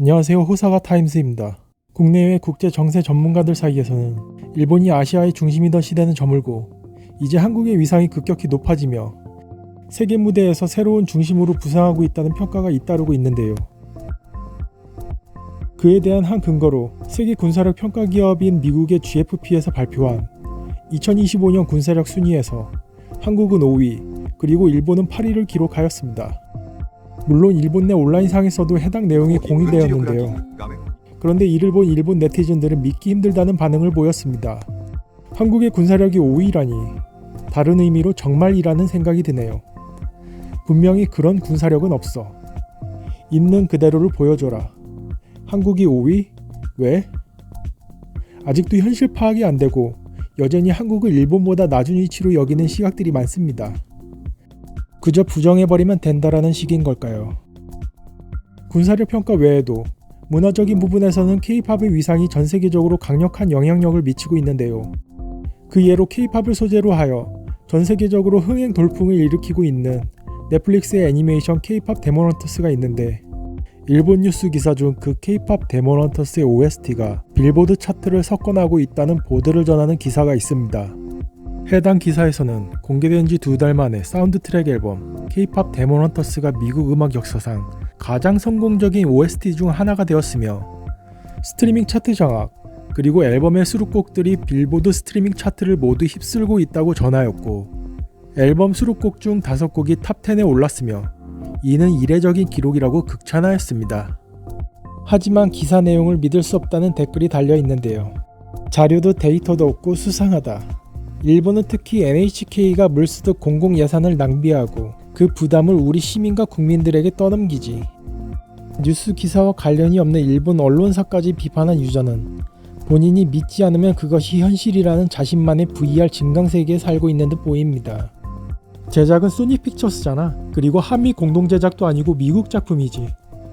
안녕하세요. 호사가 타임스입니다. 국내외 국제 정세 전문가들 사이에서는 일본이 아시아의 중심이던 시대는 저물고 이제 한국의 위상이 급격히 높아지며 세계 무대에서 새로운 중심으로 부상하고 있다는 평가가 잇따르고 있는데요. 그에 대한 한 근거로 세계 군사력 평가 기업인 미국의 GFP에서 발표한 2025년 군사력 순위에서 한국은 5위, 그리고 일본은 8위를 기록하였습니다. 물론 일본 내 온라인상에서도 해당 내용이 공유되었는데요. 그런데 이를 본 일본 네티즌들은 믿기 힘들다는 반응을 보였습니다. 한국의 군사력이 5위라니 다른 의미로 정말이라는 생각이 드네요. 분명히 그런 군사력은 없어. 있는 그대로를 보여줘라. 한국이 5위? 왜? 아직도 현실 파악이 안 되고 여전히 한국을 일본보다 낮은 위치로 여기는 시각들이 많습니다. 그저 부정해버리면 된다라는 식인 걸까요? 군사력 평가 외에도 문화적인 부분에서는 K-팝의 위상이 전 세계적으로 강력한 영향력을 미치고 있는데요. 그 예로 K-팝을 소재로 하여 전 세계적으로 흥행 돌풍을 일으키고 있는 넷플릭스의 애니메이션 K-팝 데몬헌터스가 있는데, 일본 뉴스 기사 중 그 K-팝 데몬헌터스의 OST가 빌보드 차트를 석권하고 있다는 보도를 전하는 기사가 있습니다. 해당 기사에서는 공개된 지 2달 만에 사운드 트랙 앨범 K-팝 데몬헌터스가 미국 음악 역사상 가장 성공적인 OST 중 하나가 되었으며, 스트리밍 차트 장악, 그리고 앨범의 수록곡들이 빌보드 스트리밍 차트를 모두 휩쓸고 있다고 전하였고, 앨범 수록곡 중 5곡이 탑10에 올랐으며 이는 이례적인 기록이라고 극찬하였습니다. 하지만 기사 내용을 믿을 수 없다는 댓글이 달려 있는데요. 자료도 데이터도 없고 수상하다. 일본은 특히 NHK가 물쓰듯 공공 예산을 낭비하고 그 부담을 우리 시민과 국민들에게 떠넘기지. 뉴스 기사와 관련이 없는 일본 언론사까지 비판한 유저는 본인이 믿지 않으면 그것이 현실이라는 자신만의 VR 증강세계에 살고 있는 듯 보입니다. 제작은 소니 픽처스잖아. 그리고 한미 공동 제작도 아니고 미국 작품이지.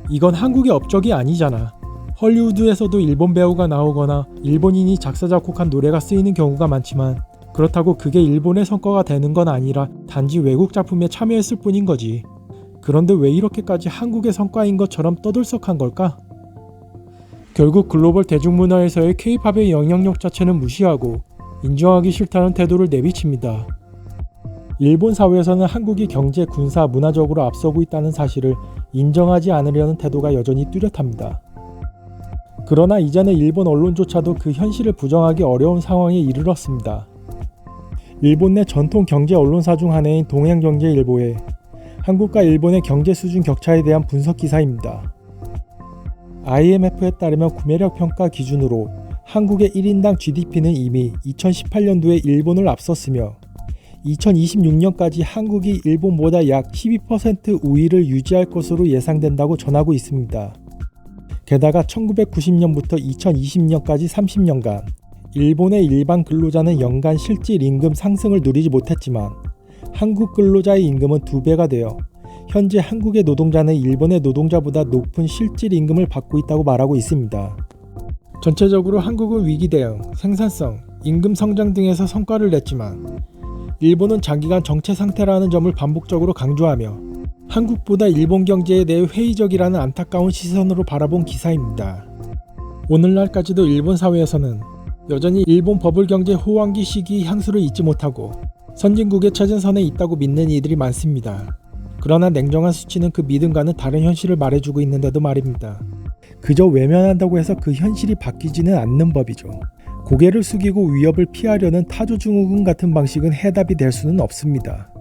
이건 한국의 업적이 아니잖아. 헐리우드에서도 일본 배우가 나오거나 일본인이 작사 작곡한 노래가 쓰이는 경우가 많지만, 그렇다고 그게 일본의 성과가 되는 건 아니라 단지 외국 작품에 참여했을 뿐인 거지. 그런데 왜 이렇게까지 한국의 성과인 것처럼 떠들썩한 걸까? 결국 글로벌 대중문화에서의 K-팝의 영향력 자체는 무시하고 인정하기 싫다는 태도를 내비칩니다. 일본 사회에서는 한국이 경제, 군사, 문화적으로 앞서고 있다는 사실을 인정하지 않으려는 태도가 여전히 뚜렷합니다. 그러나 이제는 일본 언론조차도 그 현실을 부정하기 어려운 상황에 이르렀습니다. 일본 내 전통 경제 언론사 중 하나인 동양경제일보에 한국과 일본의 경제 수준 격차에 대한 분석 기사입니다. IMF에 따르면 구매력 평가 기준으로 한국의 1인당 GDP는 이미 2018년도에 일본을 앞섰으며 2026년까지 한국이 일본보다 약 12% 우위를 유지할 것으로 예상된다고 전하고 있습니다. 게다가 1990년부터 2020년까지 30년간 일본의 일반 근로자는 연간 실질 임금 상승을 누리지 못했지만 한국 근로자의 임금은 2배가 되어 현재 한국의 노동자는 일본의 노동자보다 높은 실질 임금을 받고 있다고 말하고 있습니다. 전체적으로 한국은 위기 대응, 생산성, 임금 성장 등에서 성과를 냈지만 일본은 장기간 정체 상태라는 점을 반복적으로 강조하며 한국보다 일본 경제에 대해 회의적이라는 안타까운 시선으로 바라본 기사입니다. 오늘날까지도 일본 사회에서는 여전히 일본 버블 경제 호황기 시기 향수를 잊지 못하고 선진국의 최전선에 있다고 믿는 이들이 많습니다. 그러나 냉정한 수치는 그 믿음과는 다른 현실을 말해주고 있는데도 말입니다. 그저 외면한다고 해서 그 현실이 바뀌지는 않는 법이죠. 고개를 숙이고 위협을 피하려는 타조 증후군 같은 방식은 해답이 될 수는 없습니다.